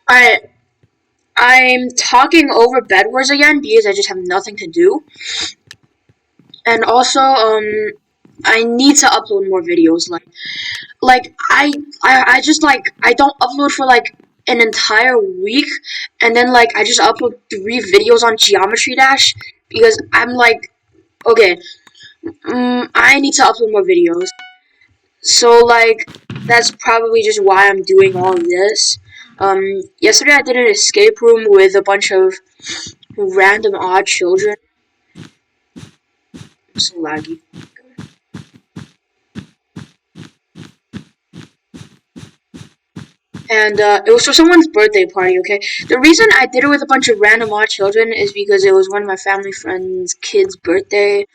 I I'm talking over Bed Wars again because I just have nothing to do, and also I need to upload more videos. I just I don't upload for like an entire week, and then like I just upload 3 videos on Geometry Dash because I'm like, okay, I need to upload more videos. So like that's probably just why I'm doing all of this. Yesterday I did an escape room with a bunch of random odd children. I'm so laggy. And it was for someone's birthday party, okay? The reason I did it with a bunch of random odd children is because it was one of my family friends' kids' birthday,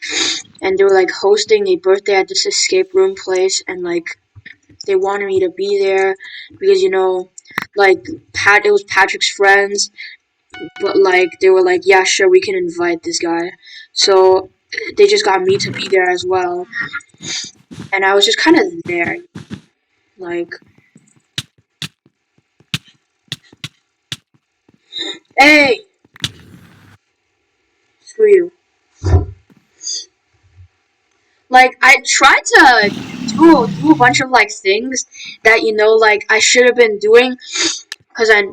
and they were like hosting a birthday at this escape room place, and like they wanted me to be there because like it was Patrick's friends, but like they were like, yeah, sure, we can invite this guy. So they just got me to be there as well, and I was just kind of there, like, hey, screw you. Like I tried to do a bunch of like things that like I should have been doing because I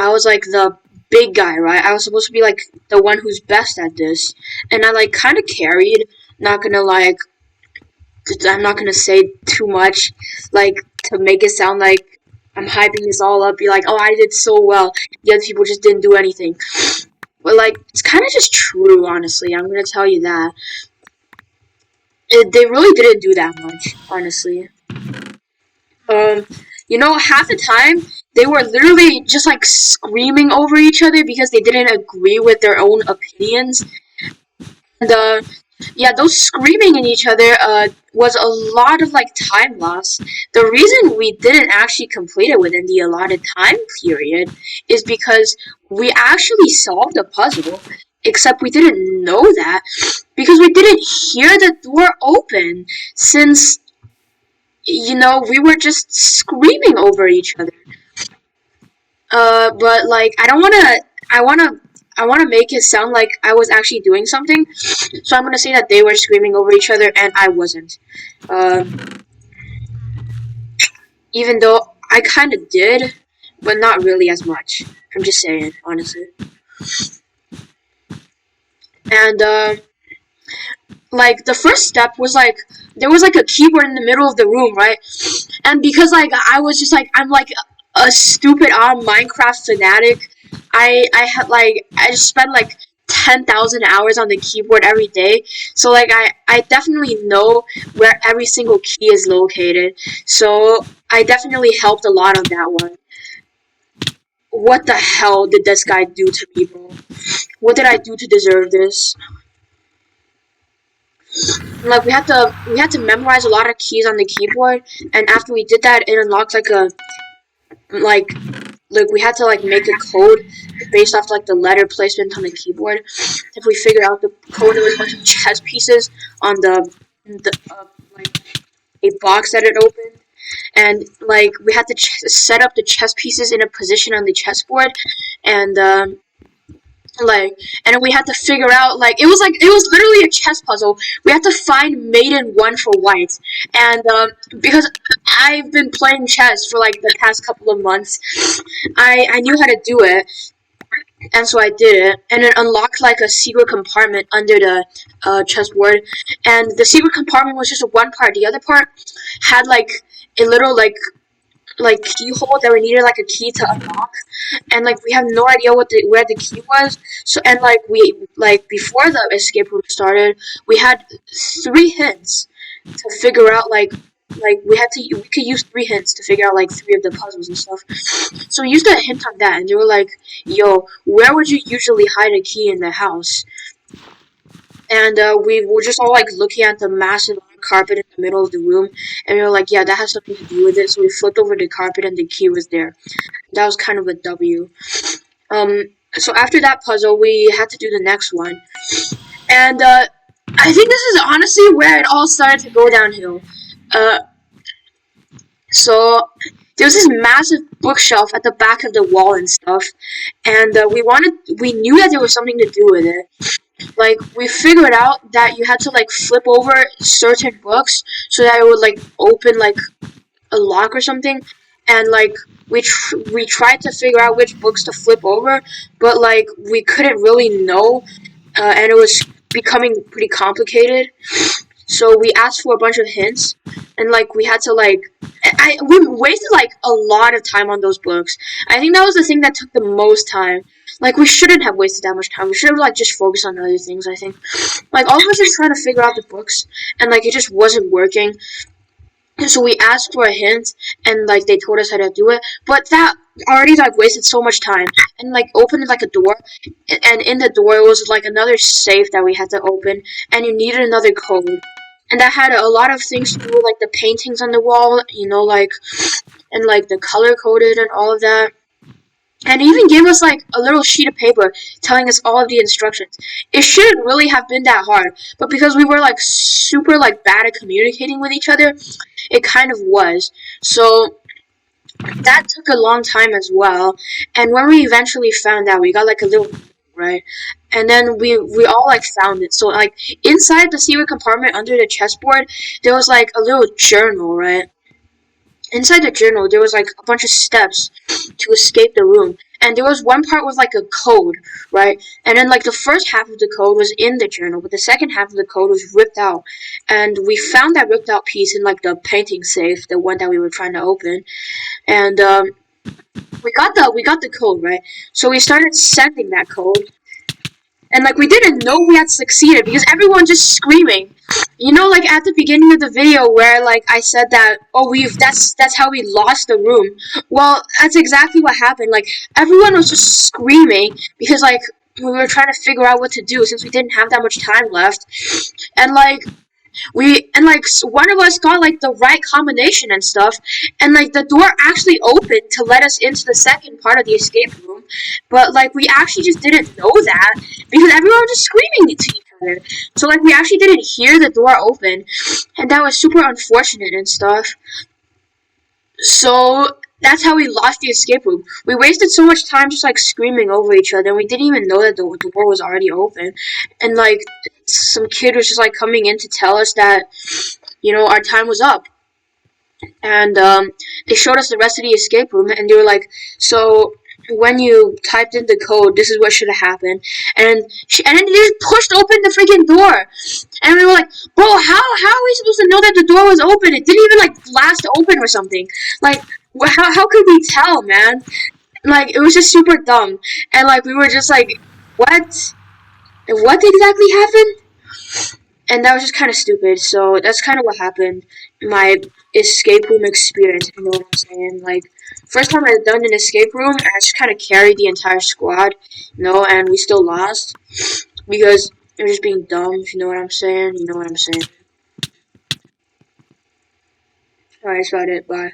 was like the big guy, right? I was supposed to be like the one who's best at this, and I like kind of carried. Not gonna like I'm not gonna say too much, like to make it sound like I'm hyping this all up. Be like, oh, I did so well. The other people just didn't do anything. But like, it's kind of just true, honestly. I'm gonna tell you that they really didn't do that much, honestly. Um, half the time they were literally just like screaming over each other because they didn't agree with their own opinions. And yeah, those screaming at each other was a lot of like time loss. The reason we didn't actually complete it within the allotted time period is because we actually solved a puzzle, except we didn't know that because we didn't hear the door open since we were just screaming over each other. But like, I don't wanna, I wanna make it sound like I was actually doing something. So I'm gonna say that they were screaming over each other and I wasn't. Even though I kind of did, but not really as much. I'm just saying, honestly. And like the first step was like there was like a keyboard in the middle of the room, right? And because like I was just like I'm like a stupid Minecraft fanatic. I had like I just spent like 10,000 hours on the keyboard every day. So like I definitely know where every single key is located. So I definitely helped a lot on that one. What the hell did this guy do to me, bro? What did I do to deserve this? Like we had to memorize a lot of keys on the keyboard, and after we did that, it unlocked like a like we had to like make a code based off like the letter placement on the keyboard. If we figured out the code, there was a bunch of chess pieces on the like a box that it opened, and like we had to set up the chess pieces in a position on the chessboard, and like and we had to figure out it was literally a chess puzzle. We had to find maiden one for white, and because I've been playing chess for like the past couple of months, I knew how to do it, and so I did it, and it unlocked like a secret compartment under the chessboard, and the secret compartment was just one part. The other part had like a little like keyhole that we needed like a key to unlock, and like we have no idea where the key was. So and like we like before the escape room started, we had 3 hints to figure out we could use 3 hints to figure out like 3 of the puzzles and stuff. So we used a hint on that, and they were like, "Yo, where would you usually hide a key in the house?" And we were just all like looking at the massive carpet in the middle of the room, and we were like, "Yeah, that has something to do with it." So we flipped over the carpet, and the key was there. That was kind of a W. So after that puzzle, we had to do the next one, and I think this is honestly where it all started to go downhill. Uh, so there was this massive bookshelf at the back of the wall and stuff, and we knew that there was something to do with it. Like, we figured out that you had to like flip over certain books so that it would like open like a lock or something, and like we tried to figure out which books to flip over, but like we couldn't really know, and it was becoming pretty complicated. So we asked for a bunch of hints, and like we had to like we wasted like a lot of time on those books. I think that was the thing that took the most time. Like, we shouldn't have wasted that much time. We should have like just focused on other things. I think, like, all of us just trying to figure out the books, and like it just wasn't working. So we asked for a hint, and like they told us how to do it, but that already like wasted so much time. And like opened like a door, and in the door was like another safe that we had to open, and you needed another code. And that had a lot of things to do with like the paintings on the wall, like, and like the color coded and all of that. And it even gave us like a little sheet of paper telling us all of the instructions. It shouldn't really have been that hard, but because we were like super like bad at communicating with each other, it kind of was. So that took a long time as well. And when we eventually found out, we got like a little, right? And then we all like found it. So like inside the secret compartment under the chessboard, there was like a little journal, right? Inside the journal, there was like a bunch of steps to escape the room, and there was one part with like a code, right? And then like the first half of the code was in the journal, but the second half of the code was ripped out, and we found that ripped out piece in like the painting safe, the one that we were trying to open, and we got the code, right? So we started sending that code, and like we didn't know we had succeeded because everyone just screaming. Like at the beginning of the video where like I said that, oh, that's how we lost the room. Well, that's exactly what happened. Like everyone was just screaming because like we were trying to figure out what to do since we didn't have that much time left, and like one of us got like the right combination and stuff, and like the door actually opened to let us into the second part of the escape room, but like we actually just didn't know that because everyone was just screaming to each other. So like we actually didn't hear the door open, and that was super unfortunate and stuff. So that's how we lost the escape room. We wasted so much time just like screaming over each other, and we didn't even know that the door was already open. And like some kid was just like coming in to tell us that our time was up. And they showed us the rest of the escape room, and they were like, so when you typed in the code, this is what should have happened. And then they just pushed open the freaking door, and we were like, bro, how are we supposed to know that the door was open? It didn't even like blast open or something. Like, how could we tell, man? Like, it was just super dumb, and like we were just like, what exactly happened? And that was just kind of stupid. So that's kind of what happened. My escape room experience, you know what I'm saying? Like, first time I've done an escape room, and I just kind of carried the entire squad, and we still lost because it was just being dumb. If you know what I'm saying, you know what I'm saying. Alright, that's about it. Bye.